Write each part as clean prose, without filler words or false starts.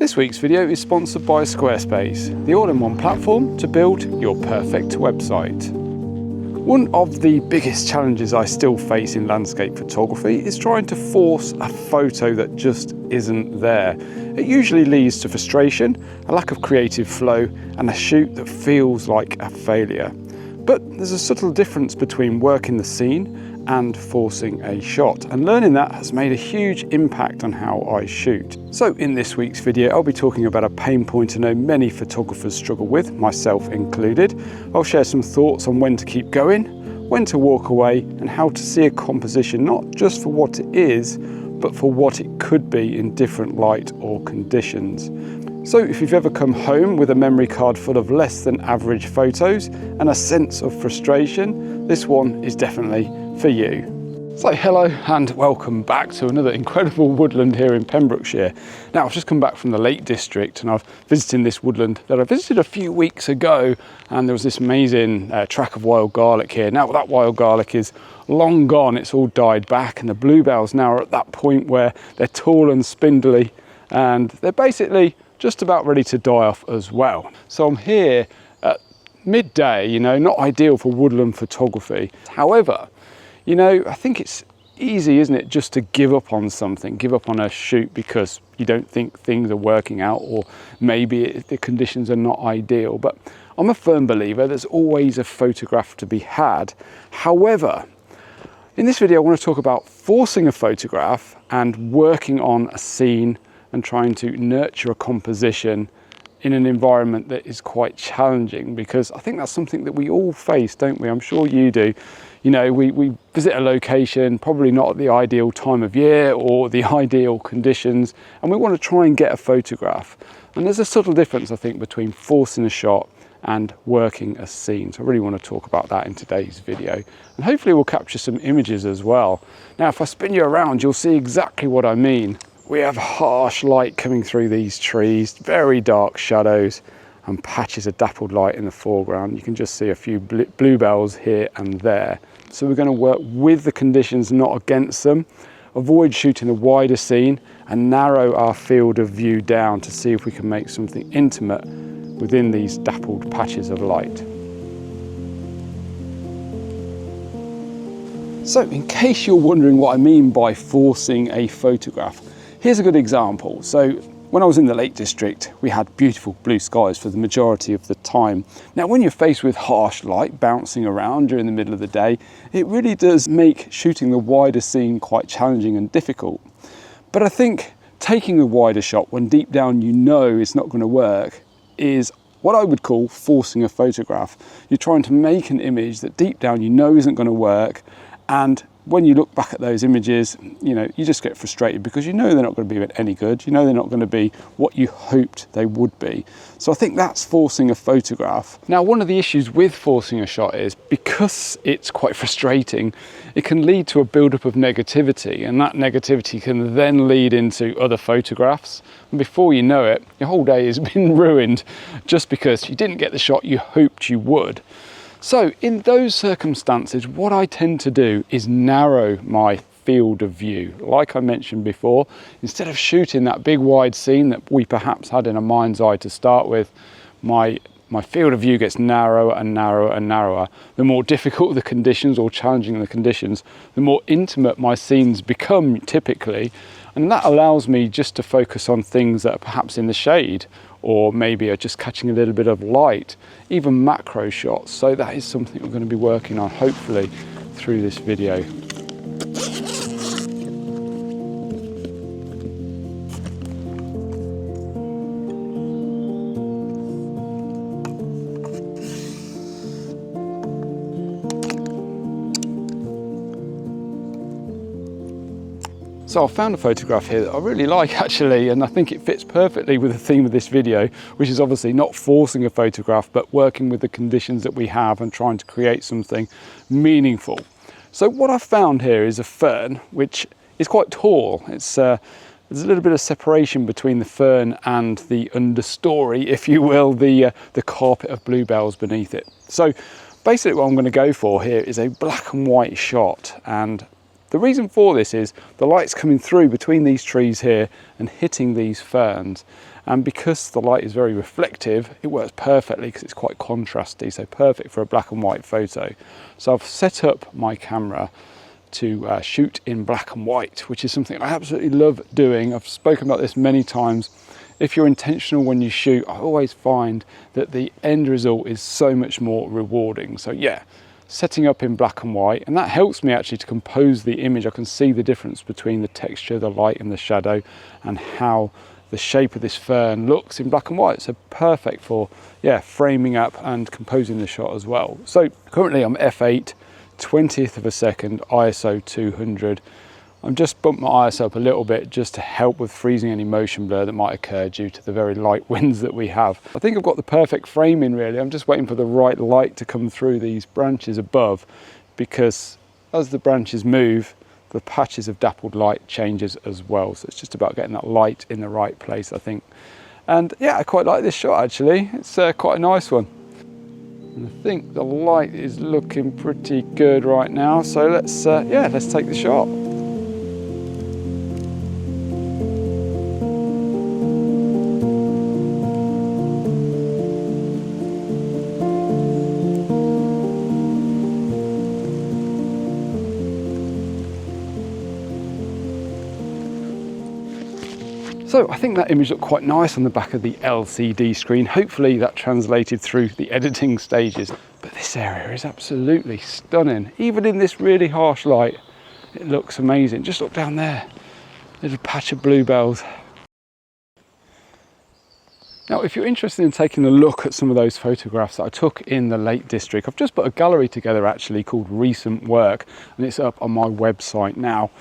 This week's video is sponsored by Squarespace, the all-in-one platform to build your perfect website. One of the biggest challenges I still face in landscape photography is trying to force a photo that just isn't there. It usually leads to frustration, a lack of creative flow, and a shoot that feels like a failure. But there's a subtle difference between working the scene and forcing a shot, and learning that has made a huge impact on how I shoot. So in this week's video, I'll be talking about a pain point I know many photographers struggle with, myself included. I'll share some thoughts on when to keep going, when to walk away, and how to see a composition not just for what it is, but for what it could be in different light or conditions. So if you've ever come home with a memory card full of less than average photos and a sense of frustration, this one is definitely for you. So hello and welcome back to another incredible woodland here in Pembrokeshire. Now I've just come back from the Lake District and I've visited this woodland that I visited a few weeks ago, and there was this amazing track of wild garlic here. Now that wild garlic is long gone, it's all died back, and the bluebells now are at that point where they're tall and spindly and they're basically just about ready to die off as well. So I'm here at midday, not ideal for woodland photography. However, I think it's easy, isn't it, just to give up on something, give up on a shoot because you don't think things are working out, or maybe the conditions are not ideal. But I'm a firm believer there's always a photograph to be had. However, in this video I want to talk about forcing a photograph and working on a scene and trying to nurture a composition in an environment that is quite challenging, because I think that's something that we all face, don't we? I'm sure you do. We visit a location, probably not at the ideal time of year or the ideal conditions, and we want to try and get a photograph. And there's a subtle difference, I think, between forcing a shot and working a scene. So I really want to talk about that in today's video. And hopefully we'll capture some images as well. Now, if I spin you around, you'll see exactly what I mean. We have harsh light coming through these trees, very dark shadows, and patches of dappled light in the foreground. You can just see a few bluebells here and there. So we're going to work with the conditions, not against them, avoid shooting a wider scene, and narrow our field of view down to see if we can make something intimate within these dappled patches of light. So in case you're wondering what I mean by forcing a photograph, here's a good example. So when I was in the Lake District, we had beautiful blue skies for the majority of the time. Now, when you're faced with harsh light bouncing around during the middle of the day, it really does make shooting the wider scene quite challenging and difficult. But I think taking a wider shot when deep down it's not going to work is what I would call forcing a photograph. You're trying to make an image that deep down isn't going to work, and when you look back at those images, you just get frustrated because they're not going to be any good. They're not going to be what you hoped they would be. So I think that's forcing a photograph. Now, one of the issues with forcing a shot is because it's quite frustrating, it can lead to a buildup of negativity, and that negativity can then lead into other photographs. And before you know it, your whole day has been ruined just because you didn't get the shot you hoped you would. So in those circumstances, what I tend to do is narrow my field of view. Like I mentioned before, instead of shooting that big wide scene that we perhaps had in a mind's eye to start with, my field of view gets narrower and narrower and narrower. The more difficult the conditions or challenging the conditions, the more intimate my scenes become typically. And that allows me just to focus on things that are perhaps in the shade, or maybe are just catching a little bit of light, even macro shots. So that is something we're going to be working on, hopefully, through this video. So I found a photograph here that I really like actually, and I think it fits perfectly with the theme of this video, which is obviously not forcing a photograph, but working with the conditions that we have and trying to create something meaningful. So what I've found here is a fern, which is quite tall. There's a little bit of separation between the fern and the understory, if you will, the carpet of bluebells beneath it. So basically what I'm going to go for here is a black and white shot, and the reason for this is the light's coming through between these trees here and hitting these ferns, And because the light is very reflective, it works perfectly because it's quite contrasty, so perfect for a black and white photo. So I've set up my camera to shoot in black and white, which is something I absolutely love doing. I've spoken about this many times. If you're intentional when you shoot, I always find that the end result is so much more rewarding. So yeah, setting up in black and white, and that helps me actually to compose the image. I can see the difference between the texture, the light and the shadow, and how the shape of this fern looks in black and white. So perfect for, yeah, framing up and composing the shot as well. So currently I'm f8, 20th of a second, ISO 200. I've just bumped my ISO up a little bit just to help with freezing any motion blur that might occur due to the very light winds that we have. I think I've got the perfect framing really. I'm just waiting for the right light to come through these branches above, because as the branches move, the patches of dappled light changes as well. So it's just about getting that light in the right place, I think. And yeah, I quite like this shot actually. It's quite a nice one. And I think the light is looking pretty good right now. So let's take the shot. So I think that image looked quite nice on the back of the LCD screen. Hopefully that translated through the editing stages. But this area is absolutely stunning. Even in this really harsh light, it looks amazing. Just look down there, little patch of bluebells. Now, if you're interested in taking a look at some of those photographs that I took in the Lake District, I've just put a gallery together actually called Recent Work, and it's up on my website now.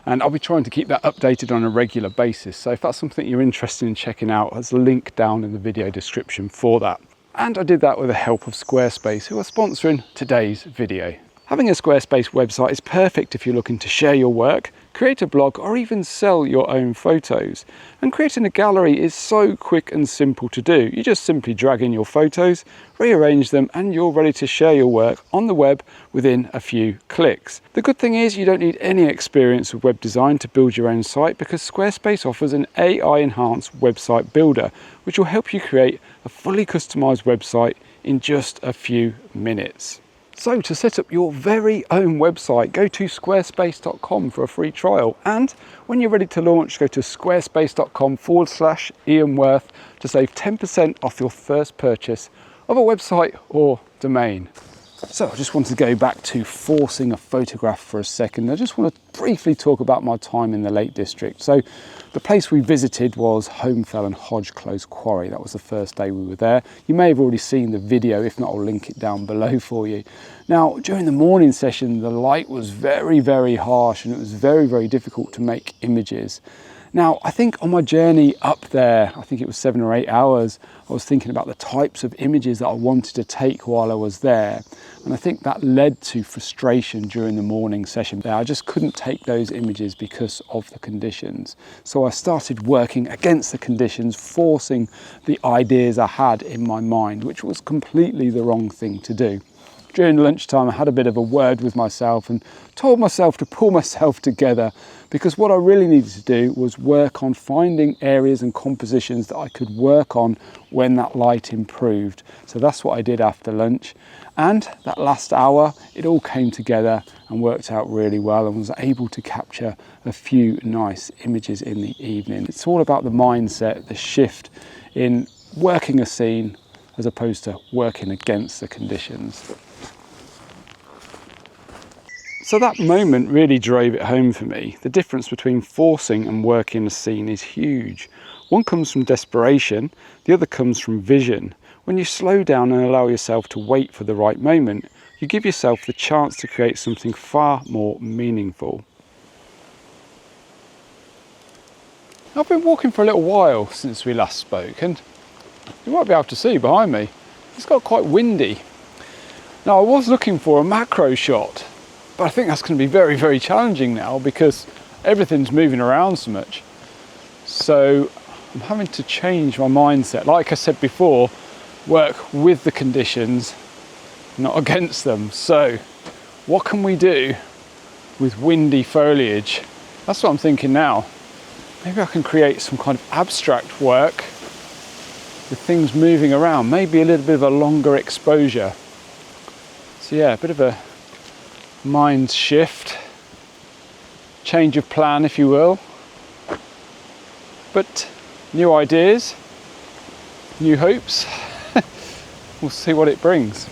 And I'll be trying to keep that updated on a regular basis. So if that's something you're interested in checking out, there's a link down in the video description for that. And I did that with the help of Squarespace, who are sponsoring today's video. Having a Squarespace website is perfect if you're looking to share your work, create a blog, or even sell your own photos. And creating a gallery is so quick and simple to do. You just simply drag in your photos, rearrange them, and you're ready to share your work on the web within a few clicks. The good thing is you don't need any experience with web design to build your own site, because Squarespace offers an AI-enhanced website builder, which will help you create a fully customized website in just a few minutes. So to set up your very own website, go to squarespace.com for a free trial. And when you're ready to launch, go to squarespace.com/IanWorth to save 10% off your first purchase of a website or domain. So I just want to go back to forcing a photograph for a second. I just want to briefly talk about my time in the Lake District. So the place we visited was Holmfell and Hodge Close Quarry. That was the first day we were there. You may have already seen the video. If not, I'll link it down below for you. Now, during the morning session, the light was very, very harsh and it was very, very difficult to make images. Now, I think on my journey up there, I think it was 7 or 8 hours, I was thinking about the types of images that I wanted to take while I was there. And I think that led to frustration during the morning session there. I just couldn't take those images because of the conditions. So I started working against the conditions, forcing the ideas I had in my mind, which was completely the wrong thing to do. During lunchtime, I had a bit of a word with myself and told myself to pull myself together, because what I really needed to do was work on finding areas and compositions that I could work on when that light improved. So that's what I did after lunch. And that last hour, it all came together and worked out really well, and was able to capture a few nice images in the evening. It's all about the mindset, the shift in working a scene as opposed to working against the conditions. So that moment really drove it home for me. The difference between forcing and working a scene is huge. One comes from desperation, the other comes from vision. When you slow down and allow yourself to wait for the right moment, you give yourself the chance to create something far more meaningful. I've been walking for a little while since we last spoke, and you might be able to see behind me, it's got quite windy. Now, I was looking for a macro shot, but I think that's going to be very, very challenging now because everything's moving around so much. So I'm having to change my mindset. Like I said before, work with the conditions, not against them. So what can we do with windy foliage? That's what I'm thinking now. Maybe I can create some kind of abstract work with things moving around, maybe a little bit of a longer exposure. So yeah, a bit of a mind shift, change of plan if you will, but new ideas, new hopes. We'll see what it brings.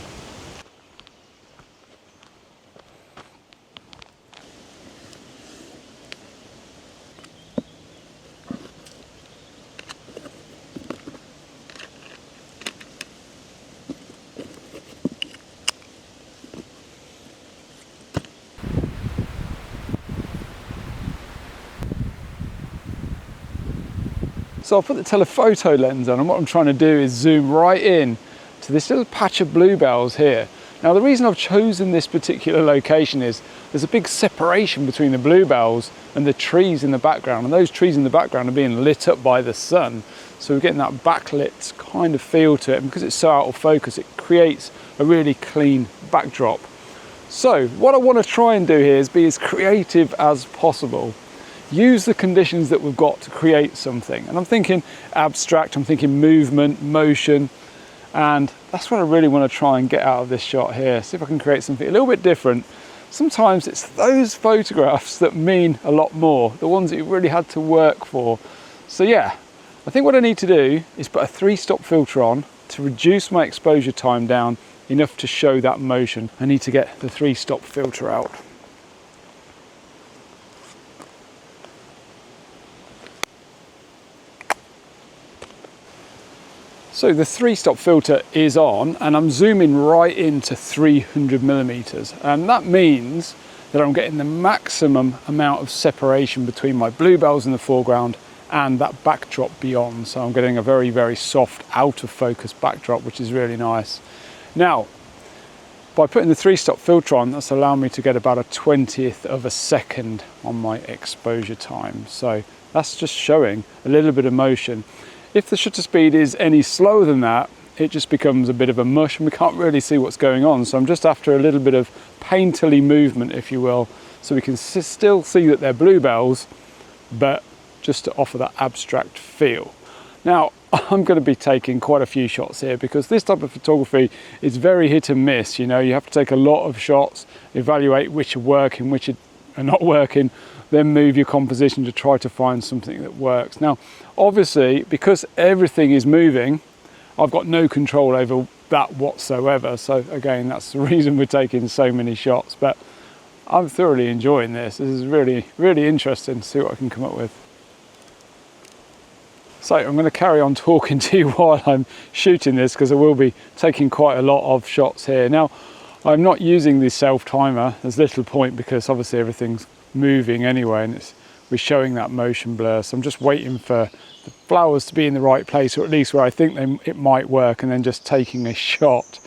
So I've put the telephoto lens on, and what I'm trying to do is zoom right in to this little patch of bluebells here. Now the reason I've chosen this particular location is there's a big separation between the bluebells and the trees in the background, and those trees in the background are being lit up by the sun. So we're getting that backlit kind of feel to it, and because it's so out of focus, it creates a really clean backdrop. So what I want to try and do here is be as creative as possible. Use the conditions that we've got to create something. And I'm thinking abstract, I'm thinking movement, motion, and that's what I really want to try and get out of this shot here. See if I can create something a little bit different. Sometimes it's those photographs that mean a lot more, the ones that you really had to work for. So yeah, I think what I need to do is put a 3-stop filter on to reduce my exposure time down enough to show that motion. I need to get the 3-stop filter out. So the 3-stop filter is on, and I'm zooming right into 300mm, and that means that I'm getting the maximum amount of separation between my bluebells in the foreground and that backdrop beyond. So I'm getting a very, very soft out of focus backdrop, which is really nice. Now, by putting the 3-stop filter on, that's allowed me to get about a 20th of a second on my exposure time. So that's just showing a little bit of motion. If the shutter speed is any slower than that, it just becomes a bit of a mush and we can't really see what's going on. So I'm just after a little bit of painterly movement, if you will, so we can still see that they're bluebells, but just to offer that abstract feel. Now, I'm going to be taking quite a few shots here because this type of photography is very hit and miss. You know, you have to take a lot of shots, evaluate which are working, which are not working, then move your composition to try to find something that works. Now, obviously, because everything is moving, I've got no control over that whatsoever. So again, that's the reason we're taking so many shots, but I'm thoroughly enjoying this. This is really, really interesting to see what I can come up with. So I'm going to carry on talking to you while I'm shooting this because I will be taking quite a lot of shots here. Now, I'm not using the self timer. There's little point because obviously everything's moving anyway, and we're showing that motion blur. So I'm just waiting for the flowers to be in the right place, or at least where I think it might work, and then just taking a shot.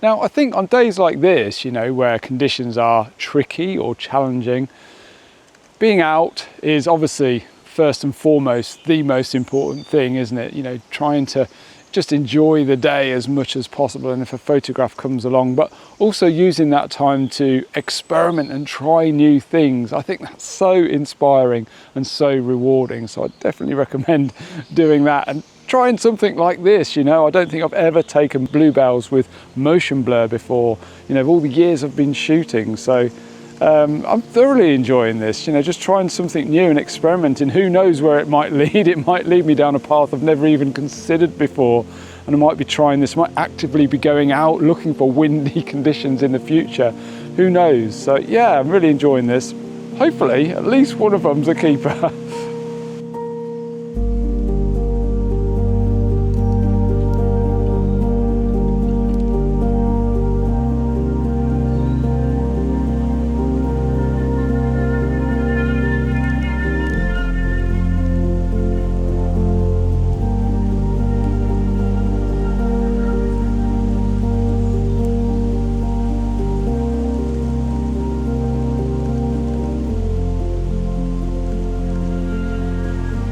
Now, I think on days like this, you know, where conditions are tricky or challenging, being out is obviously first and foremost the most important thing, isn't it? You know, trying to just enjoy the day as much as possible, and if a photograph comes along, but also using that time to experiment and try new things. I think that's so inspiring and so rewarding, so I definitely recommend doing that and trying something like this. You know, I don't think I've ever taken bluebells with motion blur before, you know, of all the years I've been shooting. So I'm thoroughly enjoying this, you know, just trying something new and experimenting. Who knows where it might lead? It might lead me down a path I've never even considered before, and I might be trying this, I might actively be going out looking for windy conditions in the future. Who knows? So yeah, I'm really enjoying this. Hopefully at least one of them's a keeper.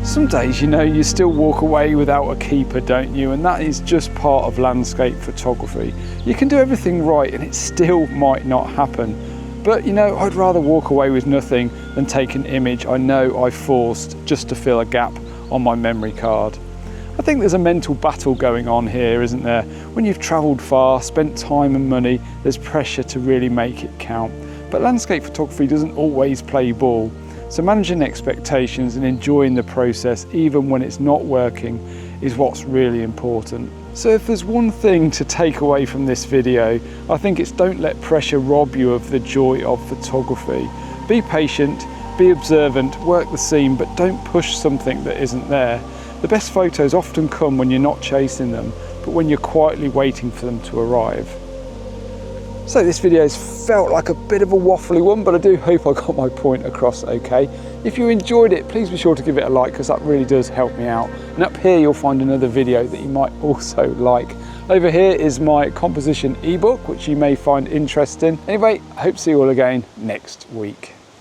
Some days, you know, you still walk away without a keeper, don't you? And that is just part of landscape photography. You can do everything right and it still might not happen. But, you know, I'd rather walk away with nothing than take an image I know I forced just to fill a gap on my memory card. I think there's a mental battle going on here, isn't there? When you've travelled far, spent time and money, there's pressure to really make it count. But landscape photography doesn't always play ball. So managing expectations and enjoying the process, even when it's not working, is what's really important. So if there's one thing to take away from this video, I think it's don't let pressure rob you of the joy of photography. Be patient, be observant, work the scene, but don't push something that isn't there. The best photos often come when you're not chasing them, but when you're quietly waiting for them to arrive. So this video's felt like a bit of a waffly one, but I do hope I got my point across okay. If you enjoyed it, please be sure to give it a like, because that really does help me out. And up here you'll find another video that you might also like. Over here is my composition ebook, which you may find interesting. Anyway, I hope to see you all again next week.